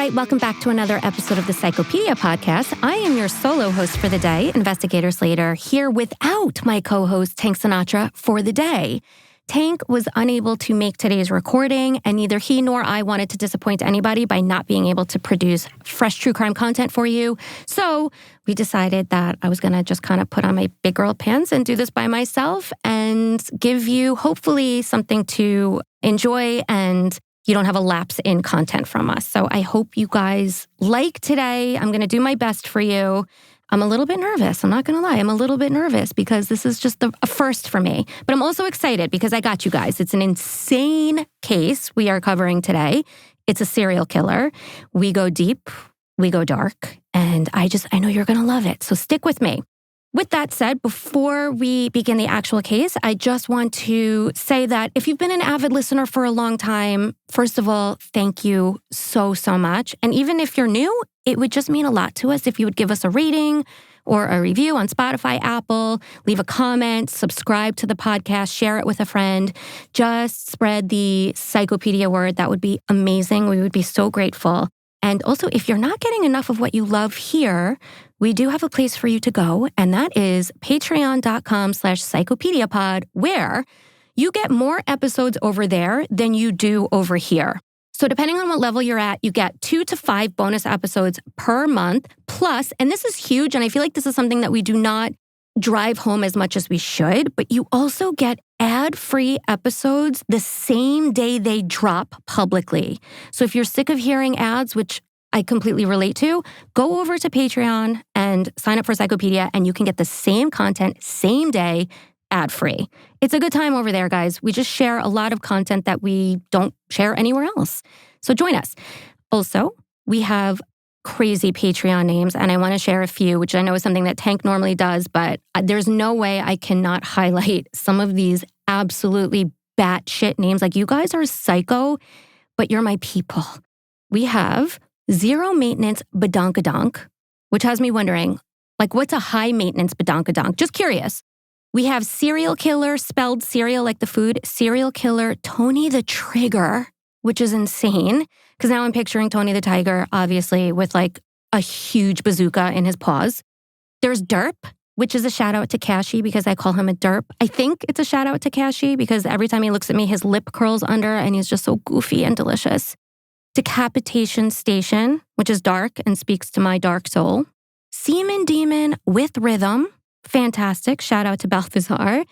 right, welcome back to another episode of the Psychopedia podcast. I am your solo host for the day, Investigator Slater, here without my co-host Tank Sinatra for the day. Tank was unable to make today's recording, and neither he nor I wanted to disappoint anybody by not being able to produce fresh true crime content for you. So we decided that I was going to just kind of put on my big girl pants and do this by myself and give you hopefully something to enjoy, and you don't have a lapse in content from us. So I hope you guys like today. I'm going to do my best for you. I'm a little bit nervous. I'm not going to lie. I'm a little bit nervous because this is just a first for me. But I'm also excited because I got you guys. It's an insane case we are covering today. It's a serial killer. We go deep, we go dark, and I know you're going to love it. So stick with me. With that said, before we begin the actual case, I just want to say that if you've been an avid listener for a long time, first of all, thank you so much. And even if you're new, it would just mean a lot to us if you would give us a rating or a review on Spotify, Apple, leave a comment, subscribe to the podcast, share it with a friend. Just spread the Psychopedia word. That would be amazing. We would be so grateful. And also, if you're not getting enough of what you love here, we do have a place for you to go, and that is patreon.com/psychopediapod, where you get more episodes over there than you do over here. So depending on what level you're at, you get 2 to 5 bonus episodes per month, plus, and this is huge, and I feel like this is something that we do not drive home as much as we should, but you also get ad-free episodes the same day they drop publicly. So if you're sick of hearing ads, which I completely relate to, go over to Patreon and sign up for Psychopedia, and you can get the same content, same day, ad-free. It's a good time over there, guys. We just share a lot of content that we don't share anywhere else. So join us. Also, we have crazy Patreon names, and I want to share a few, which I know is something that Tank normally does, but there's no way I cannot highlight some of these absolutely batshit names. Like, you guys are psycho, but you're my people. We have Zero Maintenance Badonkadonk, which has me wondering, like, what's a high maintenance badonkadonk? Just curious. We have Serial Killer, spelled cereal like the food, Serial Killer Tony the Trigger, which is insane. Because now I'm picturing Tony the Tiger, obviously, with like a huge bazooka in his paws. There's Derp, which is a shout out to Kashi because I call him a derp. I think it's a shout out to Kashi because every time he looks at me, his lip curls under and he's just so goofy and delicious. Decapitation Station, which is dark and speaks to my dark soul. Semen Demon with Rhythm. Fantastic. Shout out to Balthazar.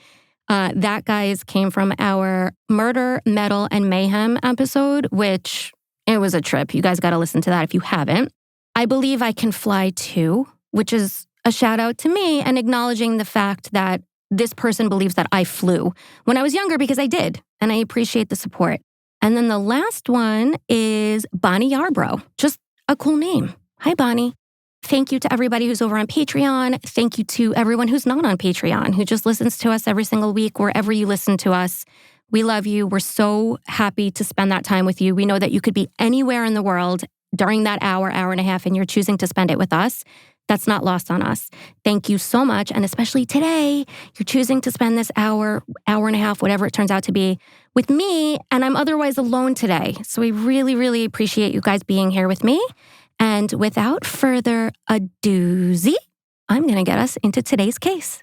That, guys, came from our Murder, Metal, and Mayhem episode, which it was a trip. You guys got to listen to that if you haven't. I Believe I Can Fly Too, which is a shout out to me and acknowledging the fact that this person believes that I flew when I was younger, because I did, and I appreciate the support. And then the last one is Bonnie Yarbrough. Just a cool name. Hi, Bonnie. Thank you to everybody who's over on Patreon. Thank you to everyone who's not on Patreon, who just listens to us every single week, wherever you listen to us. We love you. We're so happy to spend that time with you. We know that you could be anywhere in the world during that hour and a half, and you're choosing to spend it with us. That's not lost on us. Thank you so much. And especially today, you're choosing to spend this hour and a half, whatever it turns out to be, with me, and I'm otherwise alone today. So we really, really appreciate you guys being here with me. And without further ado, I'm going to get us into today's case.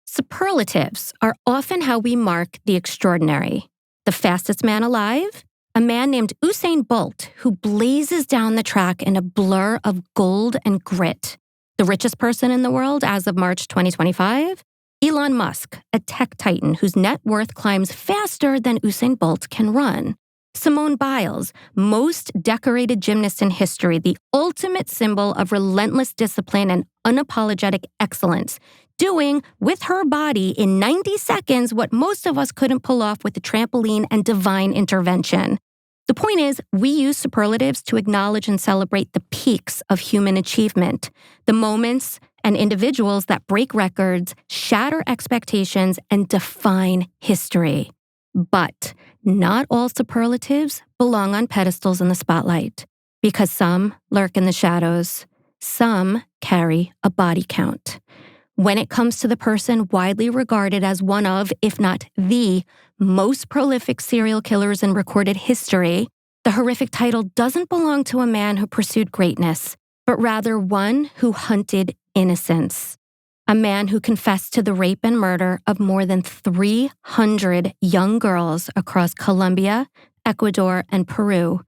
Superlatives are often how we mark the extraordinary. The fastest man alive? A man named Usain Bolt, who blazes down the track in a blur of gold and grit. The richest person in the world as of March 2025? Elon Musk, a tech titan whose net worth climbs faster than Usain Bolt can run. Simone Biles, most decorated gymnast in history, the ultimate symbol of relentless discipline and unapologetic excellence, doing with her body in 90 seconds what most of us couldn't pull off with a trampoline and divine intervention. The point is, we use superlatives to acknowledge and celebrate the peaks of human achievement, the moments and individuals that break records, shatter expectations, and define history. But not all superlatives belong on pedestals in the spotlight, because some lurk in the shadows, some carry a body count. When it comes to the person widely regarded as one of, if not the, most prolific serial killers in recorded history, The horrific title doesn't belong to a man who pursued greatness, but rather one who hunted innocence. A man who confessed to the rape and murder of more than 300 young girls across Colombia, Ecuador, and Peru,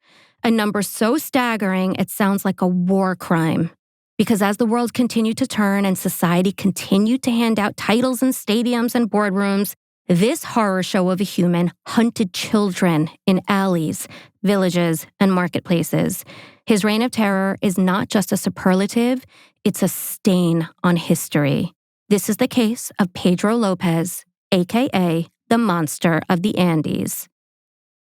a number so staggering it sounds like a war crime. Because as the world continued to turn and society continued to hand out titles in stadiums and boardrooms, this horror show of a human hunted children in alleys, villages, and marketplaces. His reign of terror is not just a superlative, it's a stain on history. This is the case of Pedro López, aka the Monster of the Andes.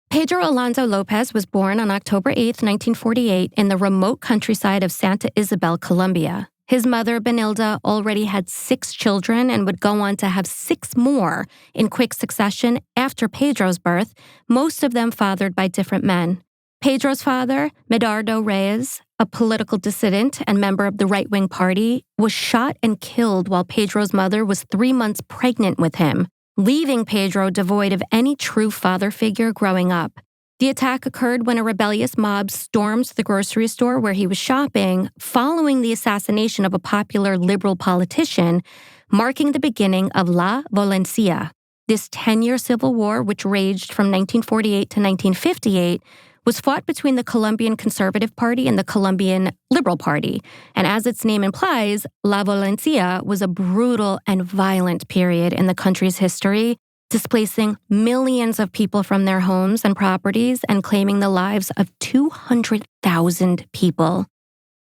Pedro Alonso Lopez was born on October 8, 1948, in the remote countryside of Santa Isabel, Colombia. His mother, Benilda, already had 6 children and would go on to have 6 more in quick succession after Pedro's birth, most of them fathered by different men. Pedro's father, Medardo Reyes, a political dissident and member of the right-wing party, was shot and killed while Pedro's mother was 3 months pregnant with him, leaving Pedro devoid of any true father figure growing up. The attack occurred when a rebellious mob stormed the grocery store where he was shopping, following the assassination of a popular liberal politician, marking the beginning of La Violencia. This 10-year civil war, which raged from 1948 to 1958, was fought between the Colombian Conservative Party and the Colombian Liberal Party. And as its name implies, La Violencia was a brutal and violent period in the country's history, displacing millions of people from their homes and properties and claiming the lives of 200,000 people.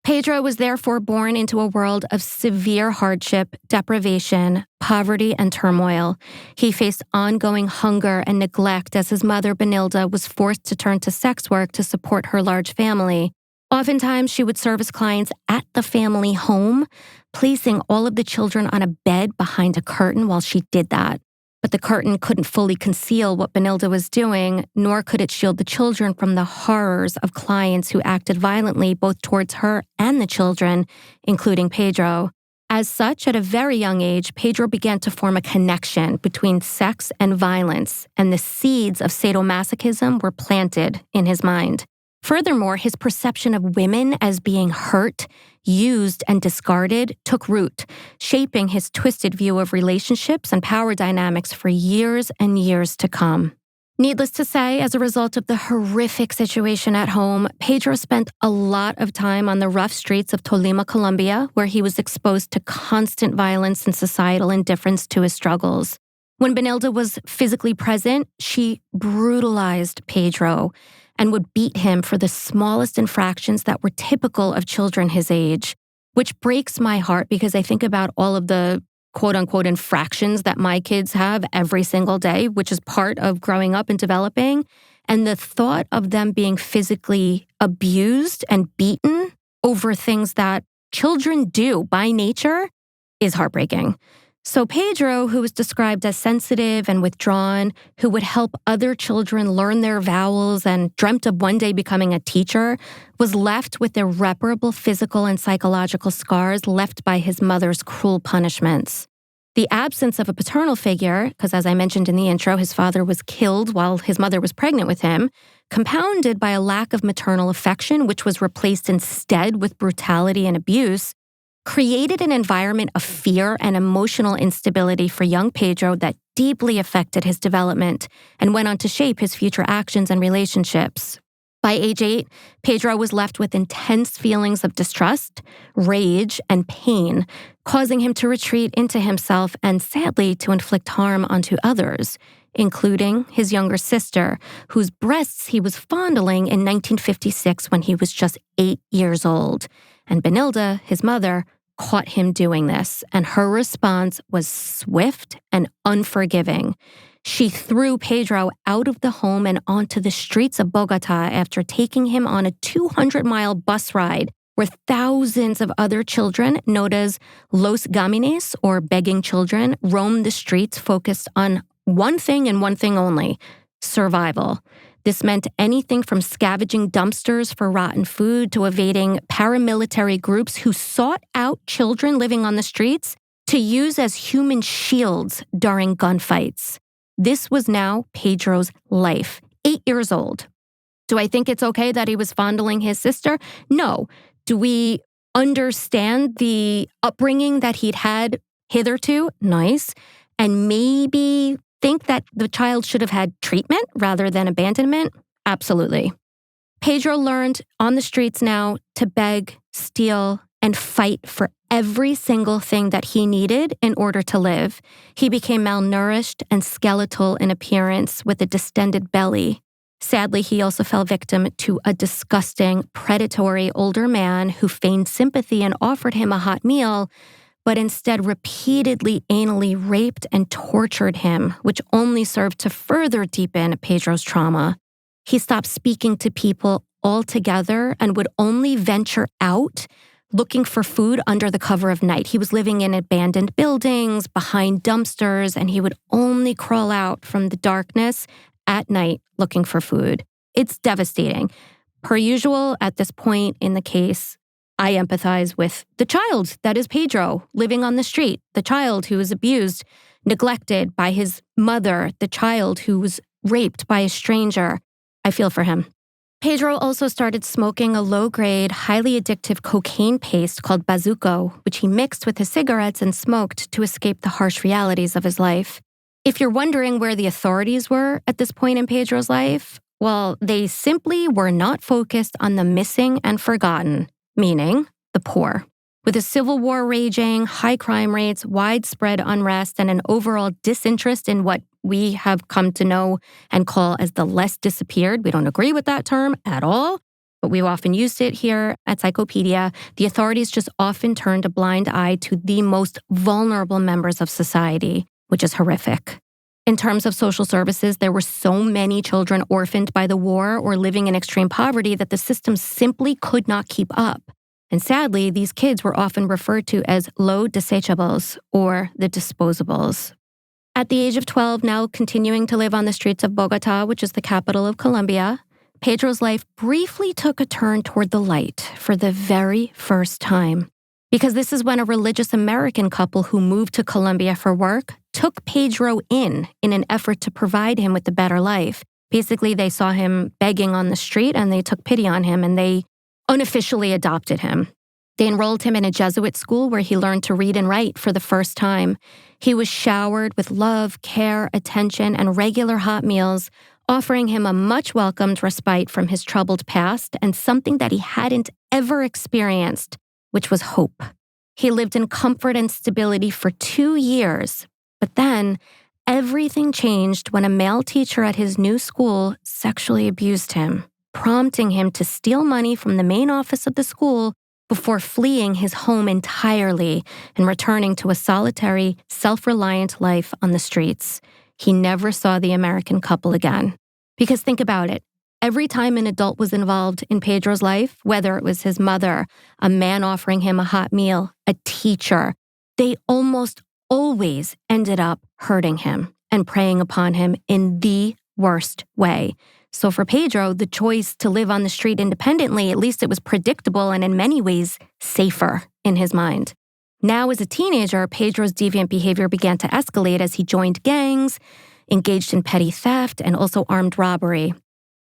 Pedro was therefore born into a world of severe hardship, deprivation, poverty, and turmoil. He faced ongoing hunger and neglect as his mother, Benilda, was forced to turn to sex work to support her large family. Oftentimes, she would service clients at the family home, placing all of the children on a bed behind a curtain while she did that. But the curtain couldn't fully conceal what Benilda was doing, nor could it shield the children from the horrors of clients who acted violently both towards her and the children, including Pedro. As such, at a very young age, Pedro began to form a connection between sex and violence, and the seeds of sadomasochism were planted in his mind. Furthermore, his perception of women as being hurt, used, and discarded took root, shaping his twisted view of relationships and power dynamics for years and years to come. Needless to say, as a result of the horrific situation at home, Pedro spent a lot of time on the rough streets of Tolima, Colombia, where he was exposed to constant violence and societal indifference to his struggles. When Benilda was physically present, she brutalized Pedro and would beat him for the smallest infractions that were typical of children his age, which breaks my heart because I think about all of the quote-unquote infractions that my kids have every single day, which is part of growing up and developing, and the thought of them being physically abused and beaten over things that children do by nature is heartbreaking. So Pedro, who was described as sensitive and withdrawn, who would help other children learn their vowels and dreamt of one day becoming a teacher, was left with irreparable physical and psychological scars left by his mother's cruel punishments. The absence of a paternal figure, because as I mentioned in the intro, his father was killed while his mother was pregnant with him, compounded by a lack of maternal affection, which was replaced instead with brutality and abuse, created an environment of fear and emotional instability for young Pedro that deeply affected his development and went on to shape his future actions and relationships. By age 8, Pedro was left with intense feelings of distrust, rage, and pain, causing him to retreat into himself and, sadly, to inflict harm onto others, including his younger sister, whose breasts he was fondling in 1956 when he was just 8 years old. And Benilda, his mother, caught him doing this, and her response was swift and unforgiving. She threw Pedro out of the home and onto the streets of Bogotá after taking him on a 200-mile bus ride where thousands of other children, known as los gamines, or begging children, roamed the streets focused on one thing and one thing only: survival. This meant anything from scavenging dumpsters for rotten food to evading paramilitary groups who sought out children living on the streets to use as human shields during gunfights. This was now Pedro's life, 8 years old. Do I think it's okay that he was fondling his sister? No. Do we understand the upbringing that he'd had hitherto? Nice. And maybe think that the child should have had treatment rather than abandonment? Absolutely. Pedro learned on the streets now to beg, steal, and fight for every single thing that he needed in order to live. He became malnourished and skeletal in appearance with a distended belly. Sadly, he also fell victim to a disgusting, predatory older man who feigned sympathy and offered him a hot meal, but instead repeatedly anally raped and tortured him, which only served to further deepen Pedro's trauma. He stopped speaking to people altogether and would only venture out looking for food under the cover of night. He was living in abandoned buildings, behind dumpsters, and he would only crawl out from the darkness at night looking for food. It's devastating. Per usual, at this point in the case, I empathize with the child that is Pedro, living on the street, the child who was abused, neglected by his mother, the child who was raped by a stranger. I feel for him. Pedro also started smoking a low-grade, highly addictive cocaine paste called bazuco, which he mixed with his cigarettes and smoked to escape the harsh realities of his life. If you're wondering where the authorities were at this point in Pedro's life, well, they simply were not focused on the missing and forgotten, meaning the poor. With a civil war raging, high crime rates, widespread unrest, and an overall disinterest in what we have come to know and call as the less disappeared. We don't agree with that term at all, but we've often used it here at Psychopedia. The authorities just often turned a blind eye to the most vulnerable members of society, which is horrific. In terms of social services, there were so many children orphaned by the war or living in extreme poverty that the system simply could not keep up. And sadly, these kids were often referred to as low desechables or the disposables. At the age of 12, now continuing to live on the streets of Bogotá, which is the capital of Colombia, Pedro's life briefly took a turn toward the light for the very first time. Because this is when a religious American couple who moved to Colombia for work took Pedro in an effort to provide him with a better life. Basically, they saw him begging on the street and they took pity on him and they unofficially adopted him. They enrolled him in a Jesuit school where he learned to read and write for the first time. He was showered with love, care, attention, and regular hot meals, offering him a much-welcomed respite from his troubled past and something that he hadn't ever experienced, which was hope. He lived in comfort and stability for 2 years, but then everything changed when a male teacher at his new school sexually abused him, prompting him to steal money from the main office of the school before fleeing his home entirely and returning to a solitary, self-reliant life on the streets. He never saw the American couple again. Because think about it. Every time an adult was involved in Pedro's life, whether it was his mother, a man offering him a hot meal, a teacher, they almost always ended up hurting him and preying upon him in the worst way. So for Pedro, the choice to live on the street independently, at least it was predictable and in many ways safer in his mind. Now as a teenager, Pedro's deviant behavior began to escalate as he joined gangs, engaged in petty theft, and also armed robbery.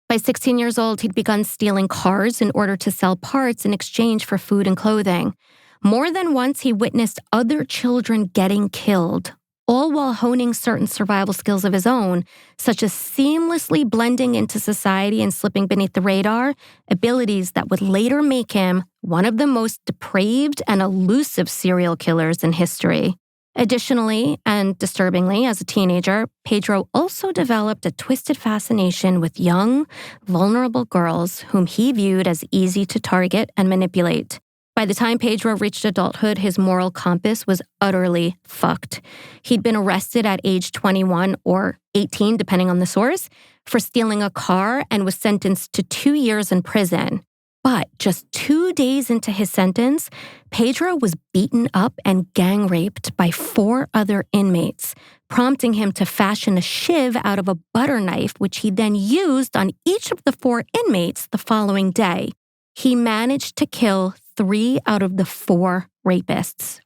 By 16 years old, he'd begun stealing cars in order to sell parts in exchange for food and clothing. More than once, he witnessed other children getting killed, all while honing certain survival skills of his own, such as seamlessly blending into society and slipping beneath the radar, abilities that would later make him one of the most depraved and elusive serial killers in history. Additionally, and disturbingly, as a teenager, Pedro also developed a twisted fascination with young, vulnerable girls whom he viewed as easy to target and manipulate. By the time Pedro reached adulthood, his moral compass was utterly fucked. He'd been arrested at age 21 or 18, depending on the source, for stealing a car and was sentenced to 2 years in prison. But just 2 days into his sentence, Pedro was beaten up and gang raped by 4 other inmates, prompting him to fashion a shiv out of a butter knife, which he then used on each of the 4 inmates the following day. He managed to kill 3 out of the 4 rapists.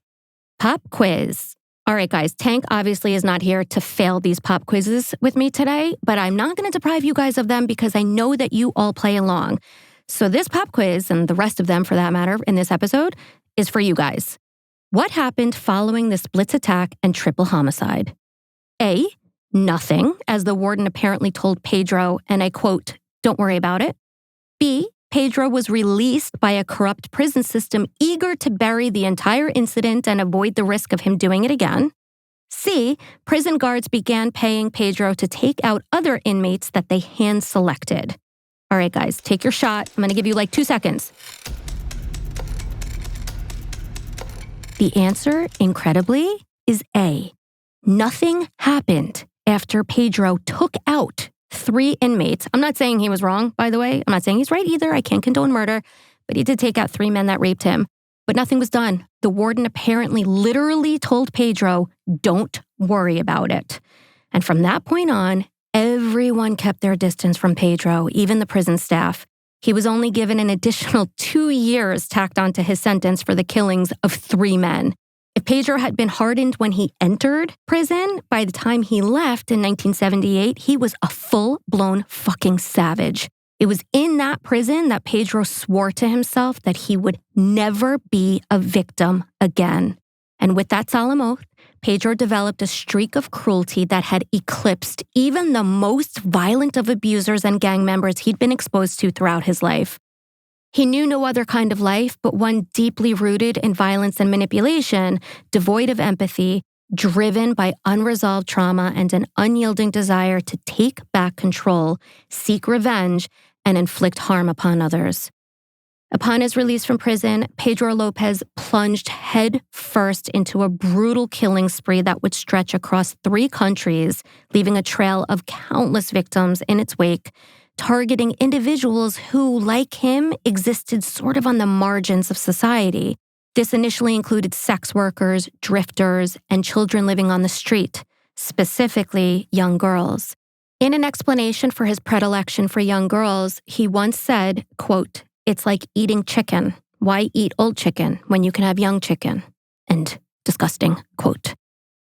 Pop quiz. All right, guys, Tank obviously is not here to fail these pop quizzes with me today, but I'm not going to deprive you guys of them because I know that you all play along. So this pop quiz, and the rest of them for that matter in this episode, is for you guys. What happened following this blitz attack and triple homicide? A, nothing, as the warden apparently told Pedro, and I quote, "Don't worry about it." B, Pedro was released by a corrupt prison system eager to bury the entire incident and avoid the risk of him doing it again. C, prison guards began paying Pedro to take out other inmates that they hand-selected. All right, guys, take your shot. I'm going to give you like 2 seconds. The answer, incredibly, is A. Nothing happened after Pedro took out 3 inmates. I'm not saying he was wrong, by the way. I'm not saying he's right either. I can't condone murder. But he did take out 3 men that raped him. But nothing was done. The warden apparently literally told Pedro, "Don't worry about it." And from that point on, everyone kept their distance from Pedro, even the prison staff. He was only given an additional 2 years tacked onto his sentence for the killings of 3 men. If Pedro had been hardened when he entered prison, by the time he left in 1978, he was a full-blown fucking savage. It was in that prison that Pedro swore to himself that he would never be a victim again. And with that solemn oath, Pedro developed a streak of cruelty that had eclipsed even the most violent of abusers and gang members he'd been exposed to throughout his life. He knew no other kind of life, but one deeply rooted in violence and manipulation, devoid of empathy, driven by unresolved trauma and an unyielding desire to take back control, seek revenge, and inflict harm upon others. Upon his release from prison, Pedro López plunged head first into a brutal killing spree that would stretch across 3 countries, leaving a trail of countless victims in its wake, targeting individuals who, like him, existed sort of on the margins of society. This initially included sex workers, drifters, and children living on the street, specifically young girls. In an explanation for his predilection for young girls, he once said, quote, "It's like eating chicken. Why eat old chicken when you can have young chicken?" And disgusting, quote.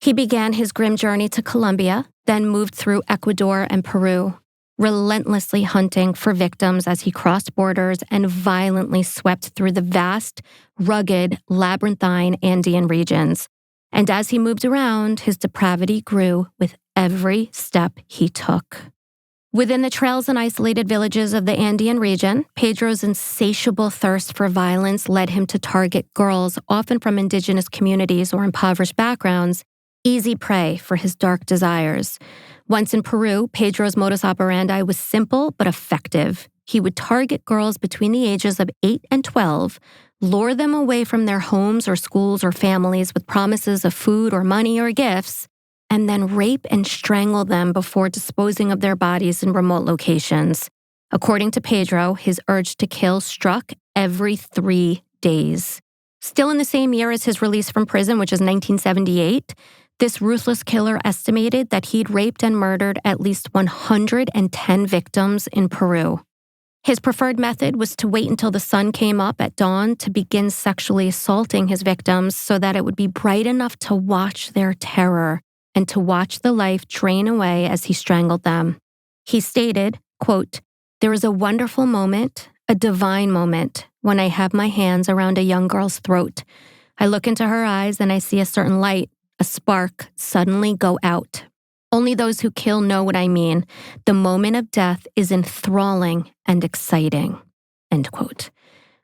He began his grim journey to Colombia, then moved through Ecuador and Peru, relentlessly hunting for victims as he crossed borders and violently swept through the vast, rugged, labyrinthine Andean regions. And as he moved around, his depravity grew with every step he took. Within the trails and isolated villages of the Andean region, Pedro's insatiable thirst for violence led him to target girls, often from indigenous communities or impoverished backgrounds, easy prey for his dark desires. Once in Peru, Pedro's modus operandi was simple but effective. He would target girls between the ages of 8 and 12, lure them away from their homes or schools or families with promises of food or money or gifts, and then rape and strangle them before disposing of their bodies in remote locations. According to Pedro, his urge to kill struck every 3 days. Still in the same year as his release from prison, which is 1978, this ruthless killer estimated that he'd raped and murdered at least 110 victims in Peru. His preferred method was to wait until the sun came up at dawn to begin sexually assaulting his victims so that it would be bright enough to watch their terror and to watch the life drain away as he strangled them. He stated, quote, "There is a wonderful moment, a divine moment, when I have my hands around a young girl's throat. I look into her eyes and I see a certain light, a spark, suddenly go out. Only those who kill know what I mean. The moment of death is enthralling and exciting," end quote.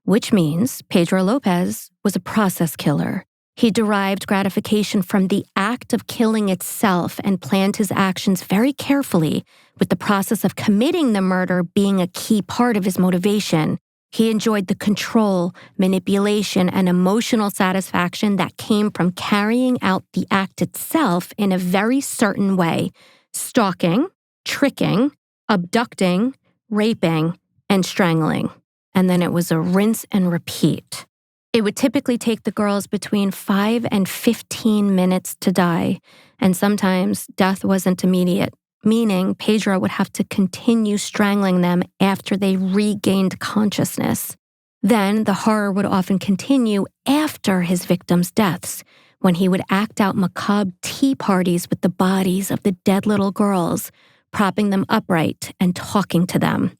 Which means Pedro López was a process killer. He derived gratification from the act of killing itself and planned his actions very carefully, with the process of committing the murder being a key part of his motivation. He enjoyed the control, manipulation, and emotional satisfaction that came from carrying out the act itself in a very certain way: stalking, tricking, abducting, raping, and strangling. And then it was a rinse and repeat. It would typically take the girls between 5 and 15 minutes to die, and sometimes death wasn't immediate, meaning Pedro would have to continue strangling them after they regained consciousness. Then the horror would often continue after his victims' deaths, when he would act out macabre tea parties with the bodies of the dead little girls, propping them upright and talking to them.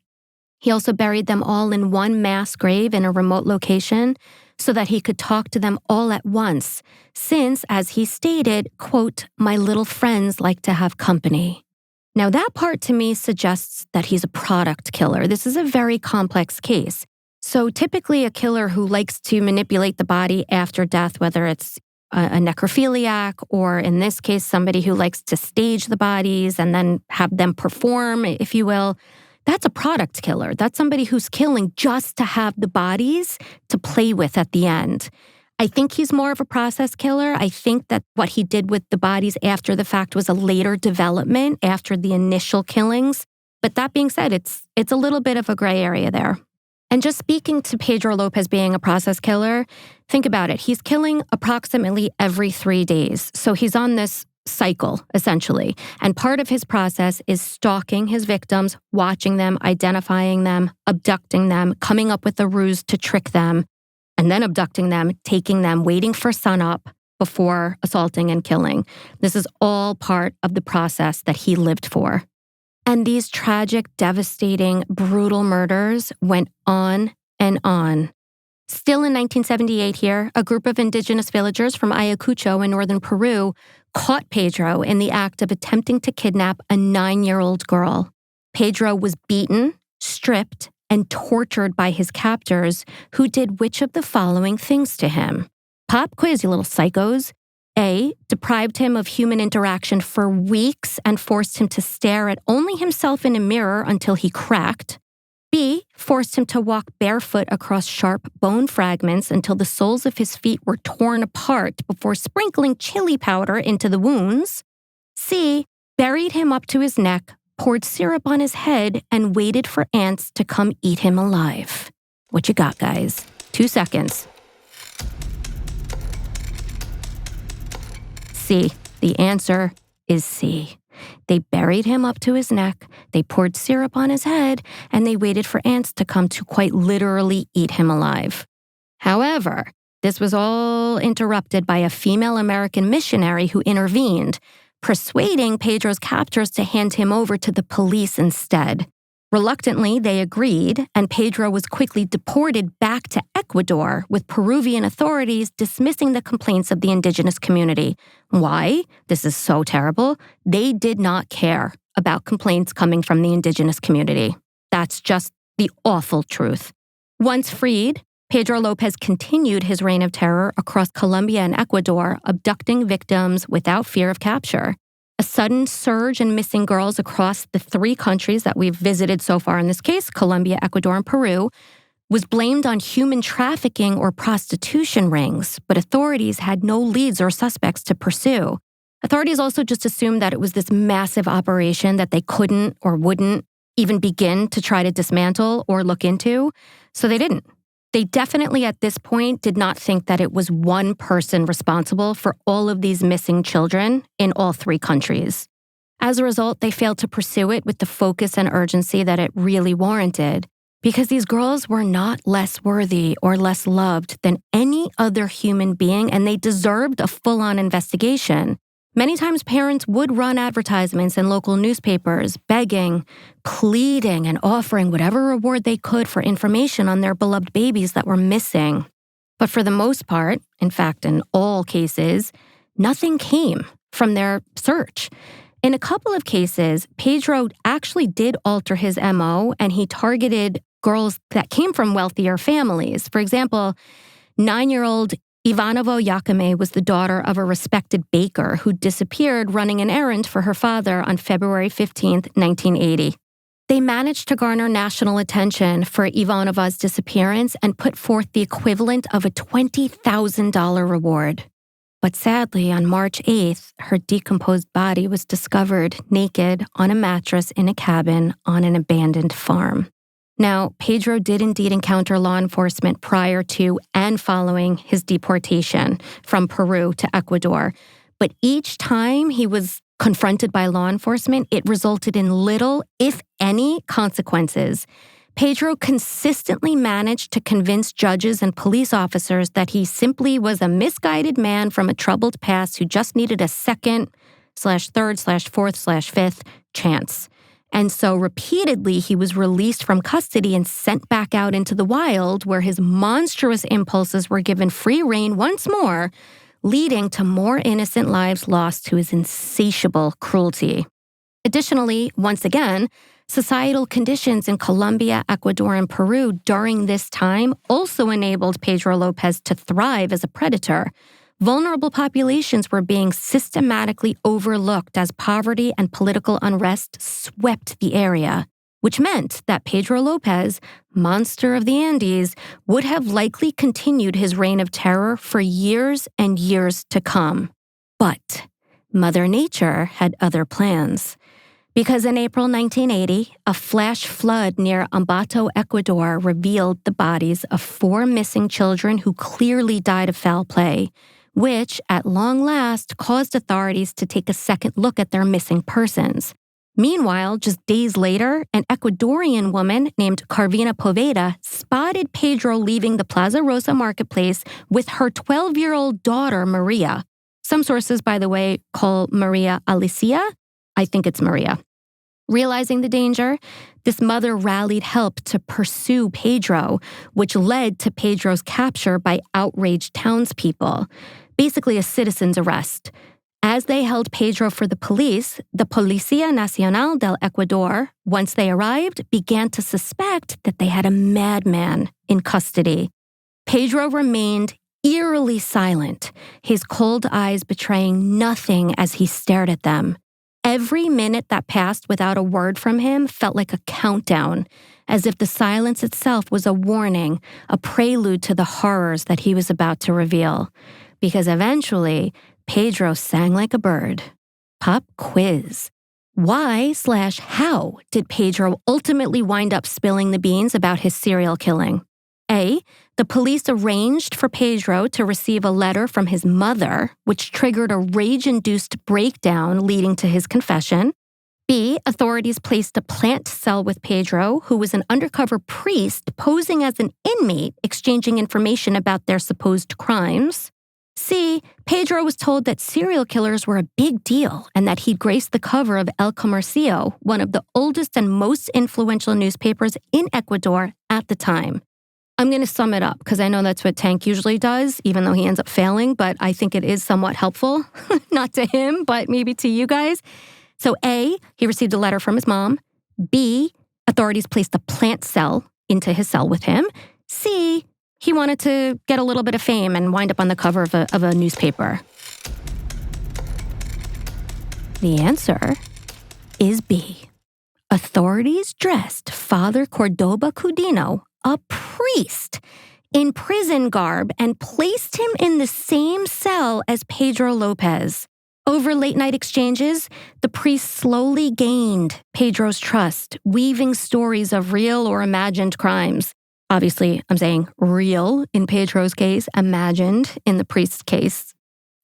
He also buried them all in one mass grave in a remote location so that he could talk to them all at once, since, as he stated, quote, "My little friends like to have company." Now that part to me suggests that he's a product killer. This is a very complex case. So typically a killer who likes to manipulate the body after death, whether it's a necrophiliac or in this case, somebody who likes to stage the bodies and then have them perform, if you will, that's a product killer. That's somebody who's killing just to have the bodies to play with at the end. I think he's more of a process killer. I think that what he did with the bodies after the fact was a later development after the initial killings. But that being said, it's a little bit of a gray area there. And just speaking to Pedro Lopez being a process killer, think about it. He's killing approximately every 3 days. So he's on this cycle, essentially. And part of his process is stalking his victims, watching them, identifying them, abducting them, coming up with a ruse to trick them, and then abducting them, taking them, waiting for sunup before assaulting and killing. This is all part of the process that he lived for. And these tragic, devastating, brutal murders went on and on. Still in 1978 here, a group of indigenous villagers from Ayacucho in northern Peru caught Pedro in the act of attempting to kidnap a 9-year-old girl. Pedro was beaten, stripped, and tortured by his captors, who did which of the following things to him? Pop quiz, you little psychos. A, deprived him of human interaction for weeks and forced him to stare at only himself in a mirror until he cracked. B, forced him to walk barefoot across sharp bone fragments until the soles of his feet were torn apart before sprinkling chili powder into the wounds. C, buried him up to his neck, poured syrup on his head, and waited for ants to come eat him alive. What you got, guys? 2 seconds. C. The answer is C. They buried him up to his neck, they poured syrup on his head, and they waited for ants to come to quite literally eat him alive. However, this was all interrupted by a female American missionary who intervened, persuading Pedro's captors to hand him over to the police instead. Reluctantly, they agreed, and Pedro was quickly deported back to Ecuador, with Peruvian authorities dismissing the complaints of the indigenous community. Why? This is so terrible. They did not care about complaints coming from the indigenous community. That's just the awful truth. Once freed, Pedro Lopez continued his reign of terror across Colombia and Ecuador, abducting victims without fear of capture. A sudden surge in missing girls across the 3 countries that we've visited so far in this case, Colombia, Ecuador, and Peru, was blamed on human trafficking or prostitution rings, but authorities had no leads or suspects to pursue. Authorities also just assumed that it was this massive operation that they couldn't or wouldn't even begin to try to dismantle or look into, so they didn't. They definitely at this point did not think that it was one person responsible for all of these missing children in all 3 countries. As a result, they failed to pursue it with the focus and urgency that it really warranted, because these girls were not less worthy or less loved than any other human being, and they deserved a full-on investigation. Many times parents would run advertisements in local newspapers, begging, pleading, and offering whatever reward they could for information on their beloved babies that were missing. But for the most part, in fact, in all cases, nothing came from their search. In a couple of cases, Pedro actually did alter his MO, and he targeted girls that came from wealthier families. For example, 9-year-old Ivanovo Yakame was the daughter of a respected baker who disappeared running an errand for her father on February 15, 1980. They managed to garner national attention for Ivanova's disappearance and put forth the equivalent of a $20,000 reward. But sadly, on March 8th, her decomposed body was discovered naked on a mattress in a cabin on an abandoned farm. Now, Pedro did indeed encounter law enforcement prior to and following his deportation from Peru to Ecuador. But each time he was confronted by law enforcement, it resulted in little, if any, consequences. Pedro consistently managed to convince judges and police officers that he simply was a misguided man from a troubled past who just needed a second/third/fourth/fifth chance. And so repeatedly, he was released from custody and sent back out into the wild, where his monstrous impulses were given free rein once more, leading to more innocent lives lost to his insatiable cruelty. Additionally, once again, societal conditions in Colombia, Ecuador, and Peru during this time also enabled Pedro Lopez to thrive as a predator. Vulnerable populations were being systematically overlooked as poverty and political unrest swept the area, which meant that Pedro Lopez, monster of the Andes, would have likely continued his reign of terror for years and years to come. But Mother Nature had other plans. Because in April 1980, a flash flood near Ambato, Ecuador, revealed the bodies of 4 missing children who clearly died of foul play, which, at long last, caused authorities to take a second look at their missing persons. Meanwhile, just days later, an Ecuadorian woman named Carvina Poveda spotted Pedro leaving the Plaza Rosa marketplace with her 12-year-old daughter, Maria. Some sources, by the way, call Maria Alicia. I think it's Maria. Realizing the danger, this mother rallied help to pursue Pedro, which led to Pedro's capture by outraged townspeople. Basically a citizen's arrest. As they held Pedro for the police, the Policía Nacional del Ecuador, once they arrived, began to suspect that they had a madman in custody. Pedro remained eerily silent, his cold eyes betraying nothing as he stared at them. Every minute that passed without a word from him felt like a countdown, as if the silence itself was a warning, a prelude to the horrors that he was about to reveal. Because eventually, Pedro sang like a bird. Pop quiz. Why/how did Pedro ultimately wind up spilling the beans about his serial killing? A. The police arranged for Pedro to receive a letter from his mother, which triggered a rage-induced breakdown leading to his confession. B. Authorities placed a plant cell with Pedro, who was an undercover priest posing as an inmate, exchanging information about their supposed crimes. C. Pedro was told that serial killers were a big deal and that he'd graced the cover of El Comercio, one of the oldest and most influential newspapers in Ecuador at the time. I'm going to sum it up because I know that's what Tank usually does, even though he ends up failing, but I think it is somewhat helpful, not to him, but maybe to you guys. So A, he received a letter from his mom. B, authorities placed a plant cell into his cell with him. C, he wanted to get a little bit of fame and wind up on the cover of a newspaper. The answer is B. Authorities dressed Father Cordoba Cudino, a priest, in prison garb and placed him in the same cell as Pedro Lopez. Over late-night exchanges, the priest slowly gained Pedro's trust, weaving stories of real or imagined crimes. Obviously, I'm saying real in Pedro's case, imagined in the priest's case.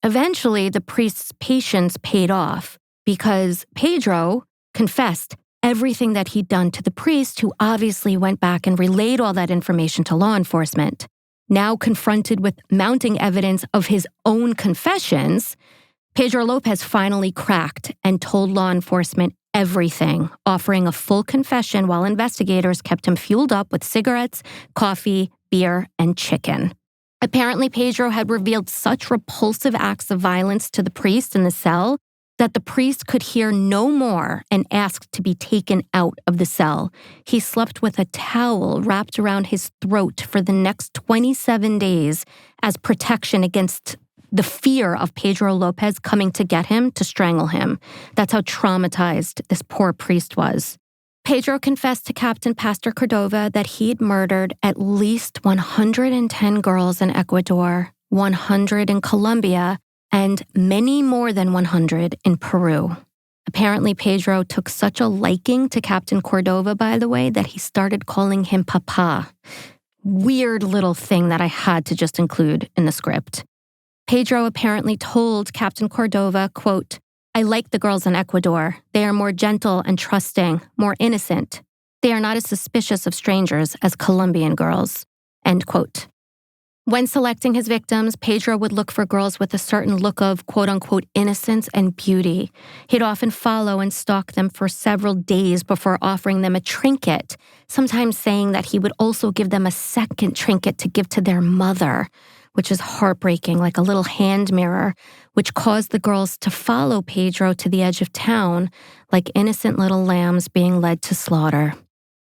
Eventually, the priest's patience paid off because Pedro confessed everything that he'd done to the priest, who obviously went back and relayed all that information to law enforcement. Now confronted with mounting evidence of his own confessions, Pedro Lopez finally cracked and told law enforcement everything, offering a full confession while investigators kept him fueled up with cigarettes, coffee, beer, and chicken. Apparently, Pedro had revealed such repulsive acts of violence to the priest in the cell that the priest could hear no more and asked to be taken out of the cell. He slept with a towel wrapped around his throat for the next 27 days as protection against the fear of Pedro Lopez coming to get him to strangle him. That's how traumatized this poor priest was. Pedro confessed to Captain Pastor Cordova that he'd murdered at least 110 girls in Ecuador, 100 in Colombia, and many more than 100 in Peru. Apparently, Pedro took such a liking to Captain Cordova, by the way, that he started calling him Papa. Weird little thing that I had to just include in the script. Pedro apparently told Captain Cordova, quote, "I like the girls in Ecuador. They are more gentle and trusting, more innocent. They are not as suspicious of strangers as Colombian girls." End quote. When selecting his victims, Pedro would look for girls with a certain look of quote-unquote innocence and beauty. He'd often follow and stalk them for several days before offering them a trinket, sometimes saying that he would also give them a second trinket to give to their mother, which is heartbreaking, like a little hand mirror, which caused the girls to follow Pedro to the edge of town, like innocent little lambs being led to slaughter.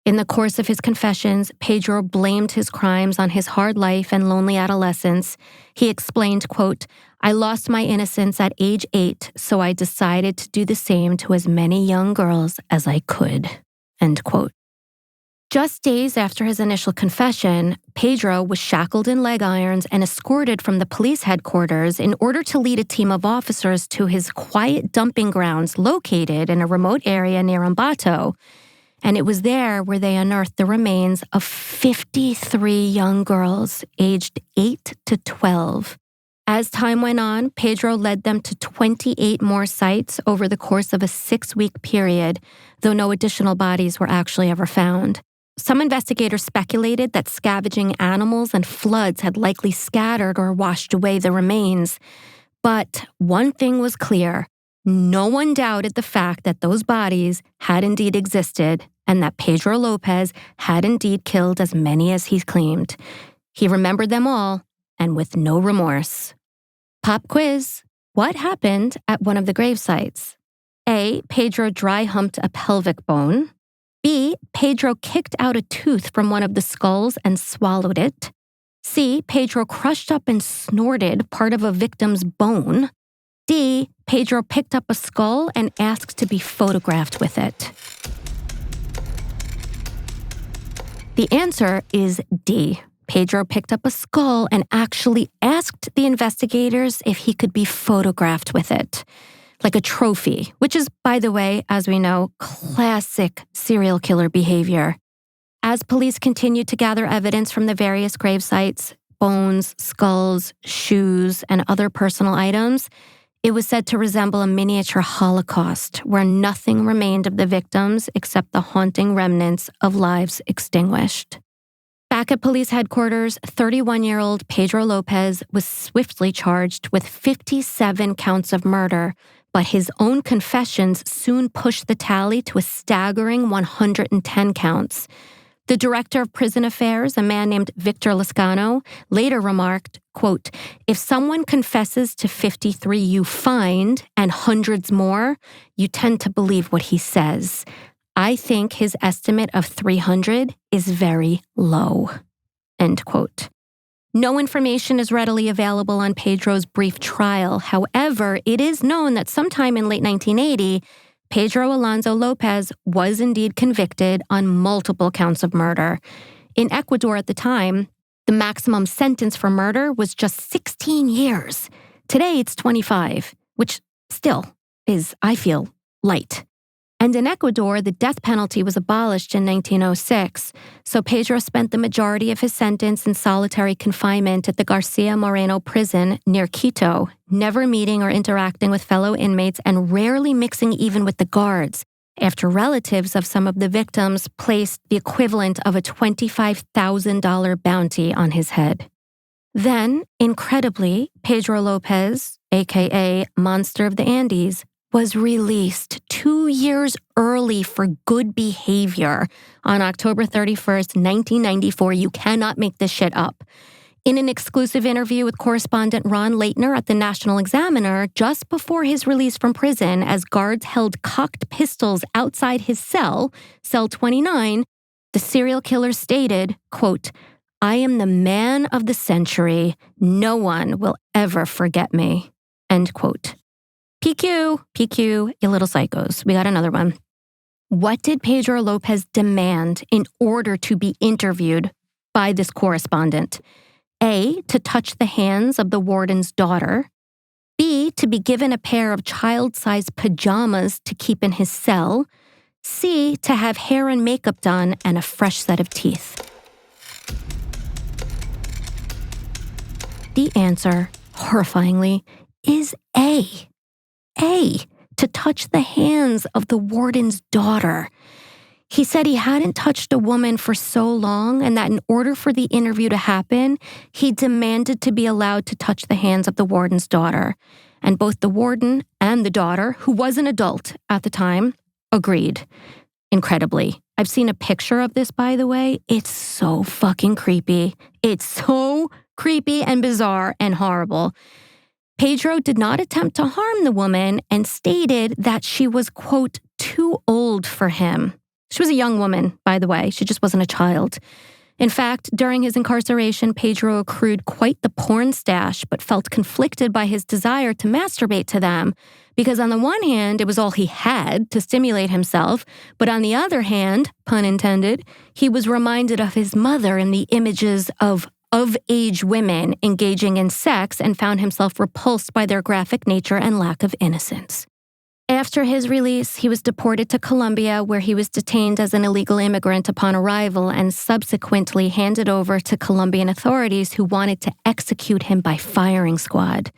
In the course of his confessions, Pedro blamed his crimes on his hard life and lonely adolescence. He explained, quote, "I lost my innocence at age 8, so I decided to do the same to as many young girls as I could." End quote. Just days after his initial confession, Pedro was shackled in leg irons and escorted from the police headquarters in order to lead a team of officers to his quiet dumping grounds located in a remote area near Ambato. And it was there where they unearthed the remains of 53 young girls aged 8 to 12. As time went on, Pedro led them to 28 more sites over the course of a 6-week period, though no additional bodies were actually ever found. Some investigators speculated that scavenging animals and floods had likely scattered or washed away the remains. But one thing was clear. No one doubted the fact that those bodies had indeed existed and that Pedro López had indeed killed as many as he claimed. He remembered them all, and with no remorse. Pop quiz. What happened at one of the grave sites? A. Pedro dry humped a pelvic bone. B. Pedro kicked out a tooth from one of the skulls and swallowed it. C. Pedro crushed up and snorted part of a victim's bone. D. Pedro picked up a skull and asked to be photographed with it. The answer is D. Pedro picked up a skull and actually asked the investigators if he could be photographed with it, like a trophy, which is, by the way, as we know, classic serial killer behavior. As police continued to gather evidence from the various grave sites, bones, skulls, shoes, and other personal items, it was said to resemble a miniature Holocaust where nothing remained of the victims except the haunting remnants of lives extinguished. Back at police headquarters, 31-year-old Pedro López was swiftly charged with 57 counts of murder, but his own confessions soon pushed the tally to a staggering 110 counts. The director of prison affairs, a man named Victor Lascano, later remarked, quote, "If someone confesses to 53 you find and hundreds more, you tend to believe what he says. I think his estimate of 300 is very low." End quote. No information is readily available on Pedro's brief trial. However, it is known that sometime in late 1980, Pedro Alonso López was indeed convicted on multiple counts of murder. In Ecuador at the time, the maximum sentence for murder was just 16 years. Today, it's 25, which still is, I feel, light. And in Ecuador, the death penalty was abolished in 1906, so Pedro spent the majority of his sentence in solitary confinement at the Garcia Moreno prison near Quito, never meeting or interacting with fellow inmates and rarely mixing even with the guards, after relatives of some of the victims placed the equivalent of a $25,000 bounty on his head. Then, incredibly, Pedro López, aka Monster of the Andes, was released 2 years early for good behavior on October 31st, 1994. You cannot make this shit up. In an exclusive interview with correspondent Ron Leitner at the National Examiner, just before his release from prison, as guards held cocked pistols outside his cell, cell 29, the serial killer stated, quote, "I am the man of the century. No one will ever forget me." End quote. PQ, you little psychos. We got another one. What did Pedro López demand in order to be interviewed by this correspondent? A, to touch the hands of the warden's daughter. B, to be given a pair of child-sized pajamas to keep in his cell. C, to have hair and makeup done and a fresh set of teeth. The answer, horrifyingly, is A. A, to touch the hands of the warden's daughter. He said he hadn't touched a woman for so long and that in order for the interview to happen, he demanded to be allowed to touch the hands of the warden's daughter. And both the warden and the daughter, who was an adult at the time, agreed. Incredibly. I've seen a picture of this, by the way. It's so fucking creepy. It's so creepy and bizarre and horrible. Pedro did not attempt to harm the woman and stated that she was, quote, too old for him. She was a young woman, by the way. She just wasn't a child. In fact, during his incarceration, Pedro accrued quite the porn stash, but felt conflicted by his desire to masturbate to them. Because on the one hand, it was all he had to stimulate himself, but on the other hand, pun intended, he was reminded of his mother in the images of age women engaging in sex and found himself repulsed by their graphic nature and lack of innocence. After his release, he was deported to Colombia, where he was detained as an illegal immigrant upon arrival and subsequently handed over to Colombian authorities who wanted to execute him by firing squad.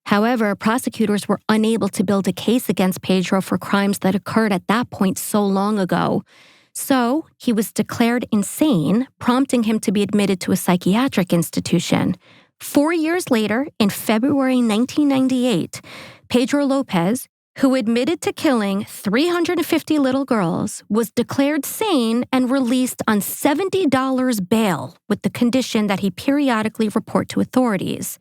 However, prosecutors were unable to build a case against Pedro for crimes that occurred at that point so long ago. So, he was declared insane, prompting him to be admitted to a psychiatric institution. 4 years later, in February 1998, Pedro López, who admitted to killing 350 little girls, was declared sane and released on $70 bail with the condition that he periodically report to authorities.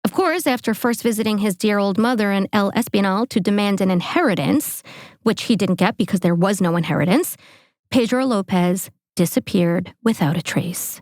Of course, after first visiting his dear old mother in El Espinal to demand an inheritance, which he didn't get because there was no inheritance, Pedro López disappeared without a trace.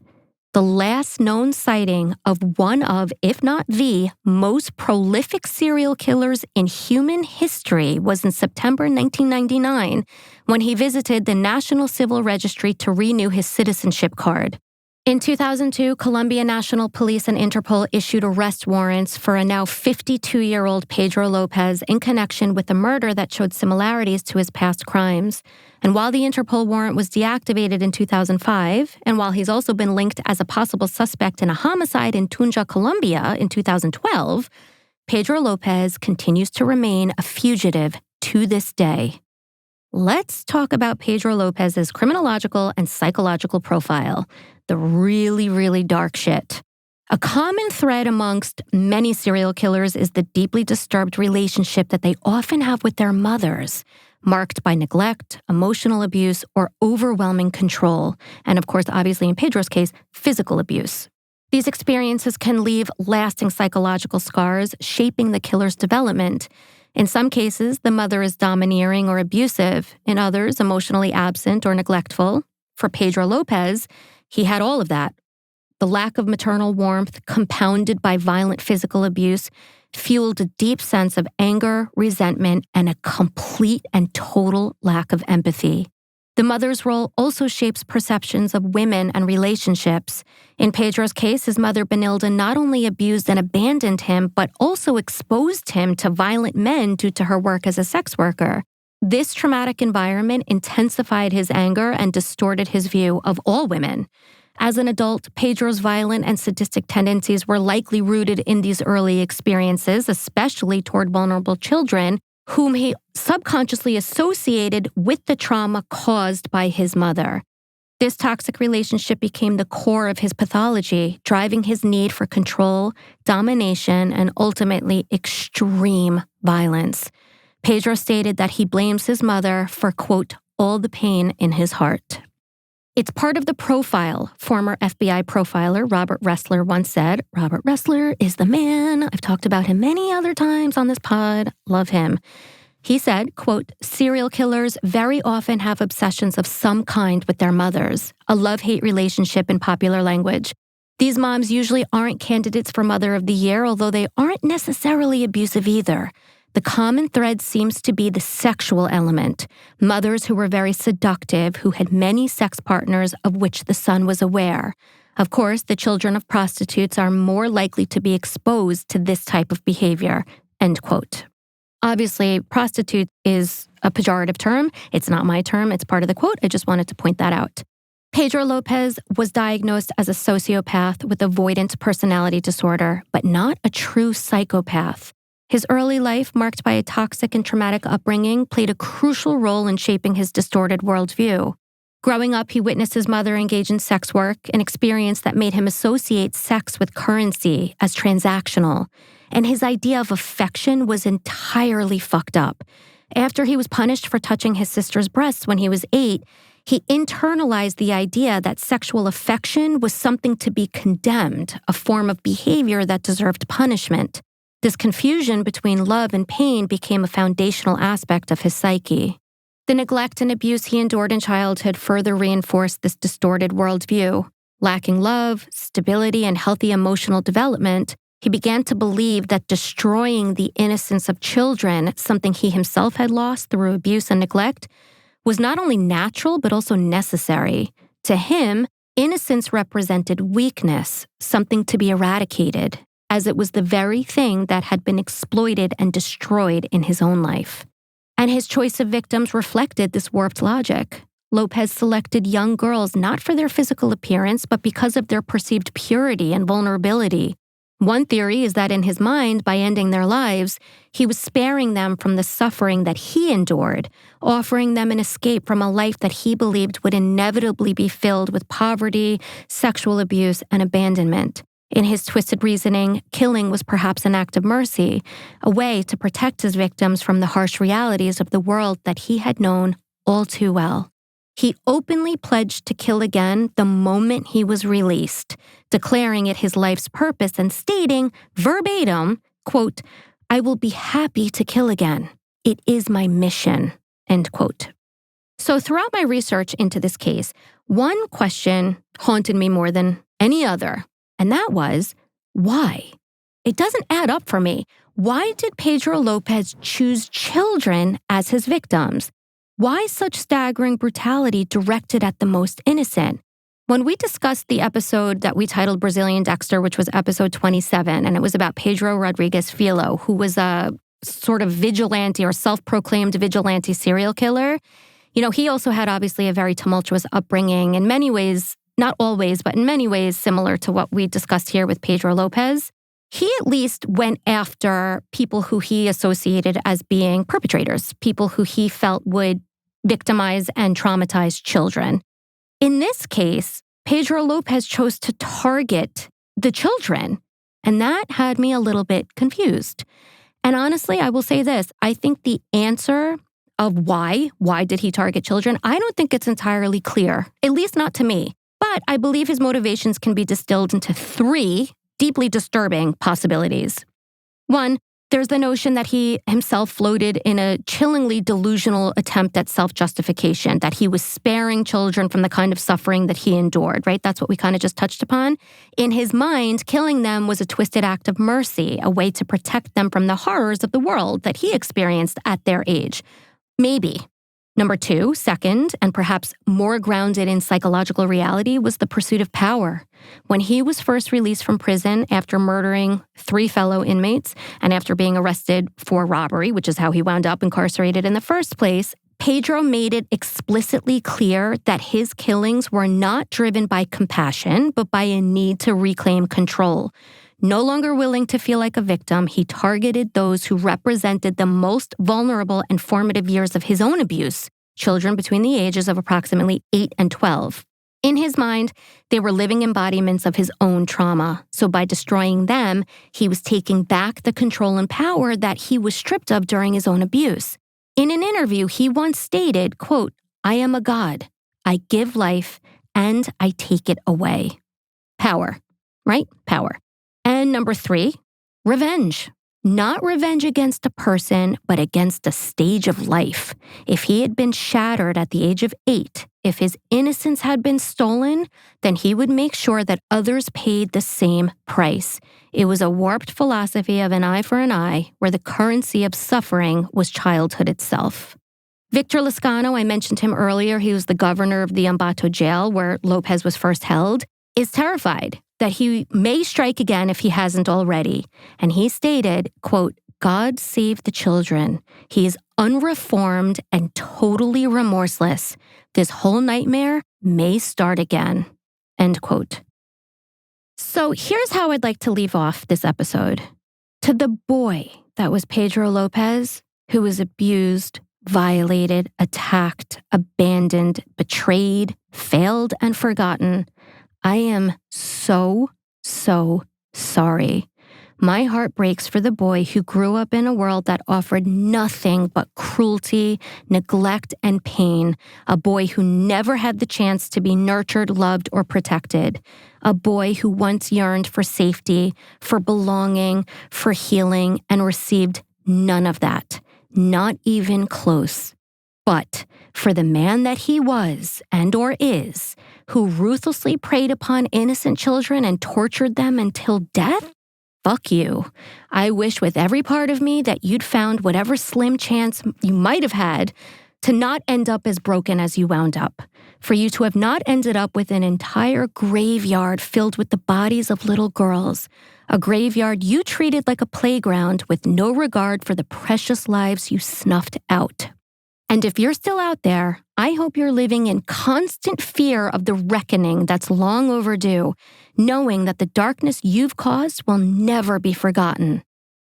The last known sighting of one of, if not the, most prolific serial killers in human history was in September 1999, when he visited the National Civil Registry to renew his citizenship card. In 2002, Colombia National Police and Interpol issued arrest warrants for a now 52-year-old Pedro López in connection with a murder that showed similarities to his past crimes. And while the Interpol warrant was deactivated in 2005, and while he's also been linked as a possible suspect in a homicide in Tunja, Colombia in 2012, Pedro López continues to remain a fugitive to this day. Let's talk about Pedro López's criminological and psychological profile, the really, really dark shit. A common thread amongst many serial killers is the deeply disturbed relationship that they often have with their mothers, marked by neglect, emotional abuse, or overwhelming control, and of course, obviously in Pedro's case, physical abuse. These experiences can leave lasting psychological scars, shaping the killer's development. In some cases, the mother is domineering or abusive. In others, emotionally absent or neglectful. For Pedro López, he had all of that. The lack of maternal warmth, compounded by violent physical abuse, fueled a deep sense of anger, resentment, and a complete and total lack of empathy. The mother's role also shapes perceptions of women and relationships. In Pedro's case, his mother Benilda not only abused and abandoned him, but also exposed him to violent men due to her work as a sex worker. This traumatic environment intensified his anger and distorted his view of all women. As an adult, Pedro's violent and sadistic tendencies were likely rooted in these early experiences, especially toward vulnerable children, whom he subconsciously associated with the trauma caused by his mother. This toxic relationship became the core of his pathology, driving his need for control, domination, and ultimately extreme violence. Pedro stated that he blames his mother for, quote, all the pain in his heart. It's part of the profile, former FBI profiler Robert Ressler once said. Robert Ressler is the man. I've talked about him many other times on this pod. Love him. He said, quote, serial killers very often have obsessions of some kind with their mothers, a love-hate relationship in popular language. These moms usually aren't candidates for Mother of the Year, although they aren't necessarily abusive either. The common thread seems to be the sexual element. Mothers who were very seductive, who had many sex partners of which the son was aware. Of course, the children of prostitutes are more likely to be exposed to this type of behavior, end quote. Obviously, prostitute is a pejorative term. It's not my term. It's part of the quote. I just wanted to point that out. Pedro López was diagnosed as a sociopath with avoidant personality disorder, but not a true psychopath. His early life, marked by a toxic and traumatic upbringing, played a crucial role in shaping his distorted worldview. Growing up, he witnessed his mother engage in sex work, an experience that made him associate sex with currency as transactional. And his idea of affection was entirely fucked up. After he was punished for touching his sister's breasts when he was 8, he internalized the idea that sexual affection was something to be condemned, a form of behavior that deserved punishment. This confusion between love and pain became a foundational aspect of his psyche. The neglect and abuse he endured in childhood further reinforced this distorted worldview. Lacking love, stability, and healthy emotional development, he began to believe that destroying the innocence of children, something he himself had lost through abuse and neglect, was not only natural but also necessary. To him, innocence represented weakness, something to be eradicated, as it was the very thing that had been exploited and destroyed in his own life. And his choice of victims reflected this warped logic. Lopez selected young girls not for their physical appearance, but because of their perceived purity and vulnerability. One theory is that in his mind, by ending their lives, he was sparing them from the suffering that he endured, offering them an escape from a life that he believed would inevitably be filled with poverty, sexual abuse, and abandonment. In his twisted reasoning, killing was perhaps an act of mercy, a way to protect his victims from the harsh realities of the world that he had known all too well. He openly pledged to kill again the moment he was released, declaring it his life's purpose and stating, verbatim, quote, "I will be happy to kill again. It is my mission," end quote. So throughout my research into this case, one question haunted me more than any other. And that was, why? It doesn't add up for me. Why did Pedro Lopez choose children as his victims? Why such staggering brutality directed at the most innocent? When we discussed the episode that we titled Brazilian Dexter, which was episode 27, and it was about Pedro Rodriguez Filho, who was a sort of vigilante or self-proclaimed vigilante serial killer. He also had obviously a very tumultuous upbringing in many ways. Not always, but in many ways similar to what we discussed here with Pedro Lopez. He at least went after people who he associated as being perpetrators, people who he felt would victimize and traumatize children. In this case, Pedro Lopez chose to target the children, and that had me a little bit confused. And honestly, I will say this, I think the answer of why did he target children, I don't think it's entirely clear, at least not to me. But I believe his motivations can be distilled into 3 deeply disturbing possibilities. 1, there's the notion that he himself floated in a chillingly delusional attempt at self-justification, that he was sparing children from the kind of suffering that he endured, right? That's what we kind of just touched upon. In his mind, killing them was a twisted act of mercy, a way to protect them from the horrors of the world that he experienced at their age. Maybe. Number 2, second, and perhaps more grounded in psychological reality, was the pursuit of power. When he was first released from prison after murdering 3 fellow inmates and after being arrested for robbery, which is how he wound up incarcerated in the first place, Pedro made it explicitly clear that his killings were not driven by compassion, but by a need to reclaim control. No longer willing to feel like a victim, he targeted those who represented the most vulnerable and formative years of his own abuse, children between the ages of approximately 8 and 12. In his mind, they were living embodiments of his own trauma. So by destroying them, he was taking back the control and power that he was stripped of during his own abuse. In an interview, he once stated, quote, "I am a god. I give life and I take it away." Power, right? Power. And number 3, revenge. Not revenge against a person, but against a stage of life. If he had been shattered at the age of 8, if his innocence had been stolen, then he would make sure that others paid the same price. It was a warped philosophy of an eye for an eye, where the currency of suffering was childhood itself. Victor Lascano, I mentioned him earlier, he was the governor of the Ambato jail where Lopez was first held, is terrified that he may strike again if he hasn't already. And he stated, quote, "God save the children. He is unreformed and totally remorseless. This whole nightmare may start again," end quote. So here's how I'd like to leave off this episode. To the boy that was Pedro Lopez, who was abused, violated, attacked, abandoned, betrayed, failed, and forgotten. I am so sorry. My heart breaks for the boy who grew up in a world that offered nothing but cruelty, neglect, and pain. A boy who never had the chance to be nurtured, loved, or protected. A boy who once yearned for safety, for belonging, for healing, and received none of that. Not even close. But for the man that he was and or is, who ruthlessly preyed upon innocent children and tortured them until death, fuck you. I wish with every part of me that you'd found whatever slim chance you might have had to not end up as broken as you wound up. For you to have not ended up with an entire graveyard filled with the bodies of little girls. A graveyard you treated like a playground with no regard for the precious lives you snuffed out. And if you're still out there, I hope you're living in constant fear of the reckoning that's long overdue, knowing that the darkness you've caused will never be forgotten.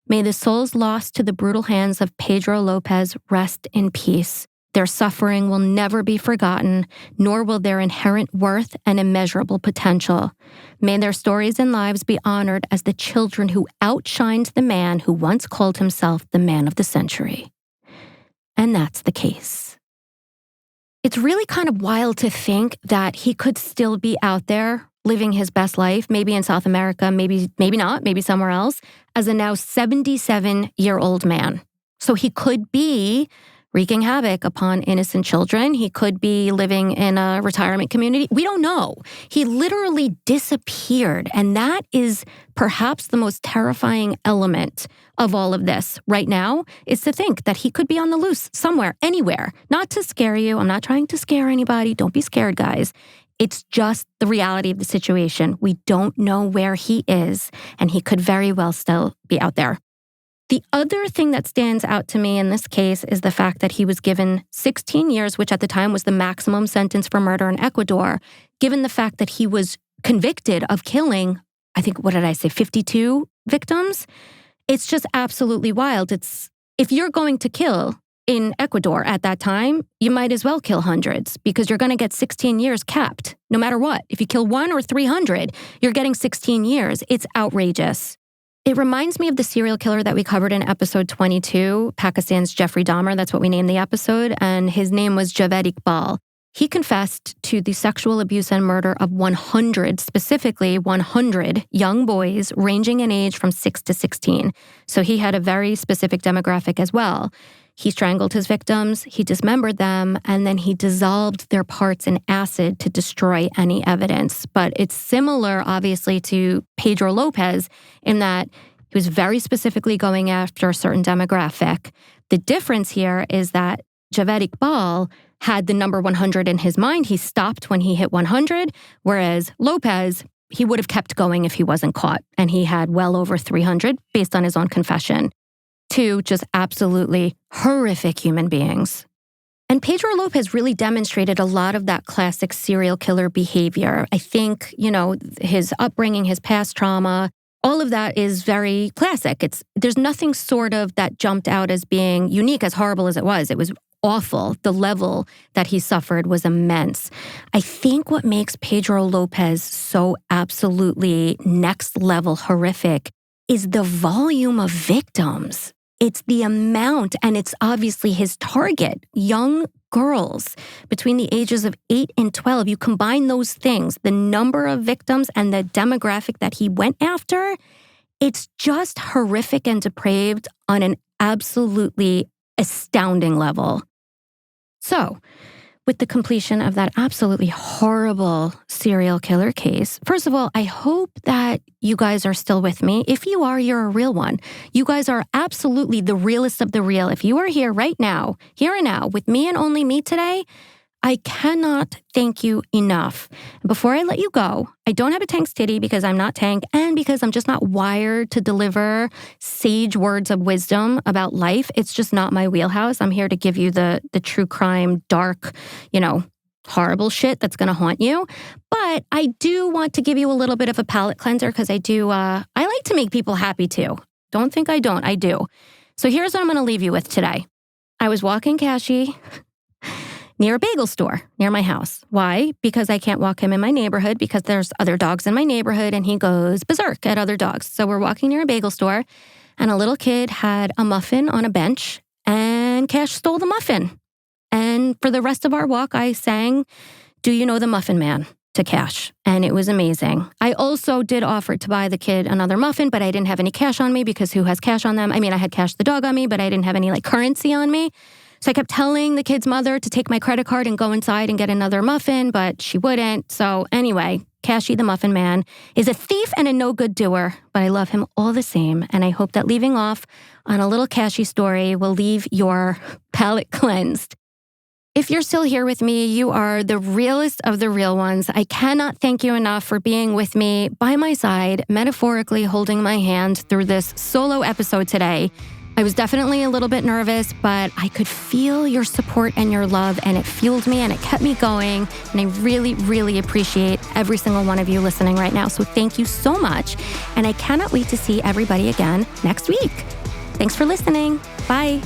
May the souls lost to the brutal hands of Pedro López rest in peace. Their suffering will never be forgotten, nor will their inherent worth and immeasurable potential. May their stories and lives be honored as the children who outshined the man who once called himself the man of the century. And that's the case. It's really kind of wild to think that he could still be out there living his best life, maybe in South America, maybe not, maybe somewhere else, as a now 77-year-old man. So he could be wreaking havoc upon innocent children. He could be living in a retirement community. We don't know. He literally disappeared. And that is perhaps the most terrifying element of all of this right now, is to think that he could be on the loose somewhere, anywhere. Not to scare you. I'm not trying to scare anybody. Don't be scared, guys. It's just the reality of the situation. We don't know where he is, and he could very well still be out there. The other thing that stands out to me in this case is the fact that he was given 16 years, which at the time was the maximum sentence for murder in Ecuador, given the fact that he was convicted of killing, I think, 52 victims? It's just absolutely wild. If you're going to kill in Ecuador at that time, you might as well kill hundreds because you're going to get 16 years capped, no matter what. If you kill 1 or 300, you're getting 16 years. It's outrageous. It reminds me of the serial killer that we covered in episode 22, Pakistan's Jeffrey Dahmer. That's what we named the episode. And his name was Javed Iqbal. He confessed to the sexual abuse and murder of 100, specifically 100 young boys ranging in age from 6 to 16. So he had a very specific demographic as well. He strangled his victims, he dismembered them, and then he dissolved their parts in acid to destroy any evidence. But it's similar, obviously, to Pedro López in that he was very specifically going after a certain demographic. The difference here is that Javed Iqbal had the number 100 in his mind. He stopped when he hit 100, whereas Lopez, he would have kept going if he wasn't caught. And he had well over 300 based on his own confession. 2 just absolutely horrific human beings. And Pedro López really demonstrated a lot of that classic serial killer behavior. I think, his upbringing, his past trauma, all of that is very classic. There's nothing sort of that jumped out as being unique, as horrible as it was. It was awful. The level that he suffered was immense. I think what makes Pedro López so absolutely next level horrific is the volume of victims. It's the amount, and it's obviously his target, young girls between the ages of 8 and 12. You combine those things, the number of victims and the demographic that he went after, it's just horrific and depraved on an absolutely astounding level. So, with the completion of that absolutely horrible serial killer case, first of all, I hope that you guys are still with me. If you are, you're a real one. You guys are absolutely the realest of the real. If you are here right now, here and now, with me and only me today, I cannot thank you enough. Before I let you go, I don't have a Tank's titty because I'm not Tank and because I'm just not wired to deliver sage words of wisdom about life. It's just not my wheelhouse. I'm here to give you the true crime, dark, horrible shit that's going to haunt you. But I do want to give you a little bit of a palate cleanser because I like to make people happy too. Don't think I don't. I do. So here's what I'm going to leave you with today. I was walking Cashy near a bagel store near my house. Why? Because I can't walk him in my neighborhood because there's other dogs in my neighborhood and he goes berserk at other dogs. So we're walking near a bagel store and a little kid had a muffin on a bench and Cash stole the muffin. And for the rest of our walk, I sang, "Do You Know the Muffin Man?" to Cash. And it was amazing. I also did offer to buy the kid another muffin, but I didn't have any cash on me because who has cash on them? I mean, I had Cash the dog on me, but I didn't have any currency on me. So I kept telling the kid's mother to take my credit card and go inside and get another muffin, but she wouldn't. So anyway, Cashy the Muffin Man is a thief and a no-good doer, but I love him all the same. And I hope that leaving off on a little Cashy story will leave your palate cleansed. If you're still here with me, you are the realest of the real ones. I cannot thank you enough for being with me by my side, metaphorically holding my hand through this solo episode today. I was definitely a little bit nervous, but I could feel your support and your love, and it fueled me and it kept me going. And I really, really appreciate every single one of you listening right now. So thank you so much. And I cannot wait to see everybody again next week. Thanks for listening. Bye.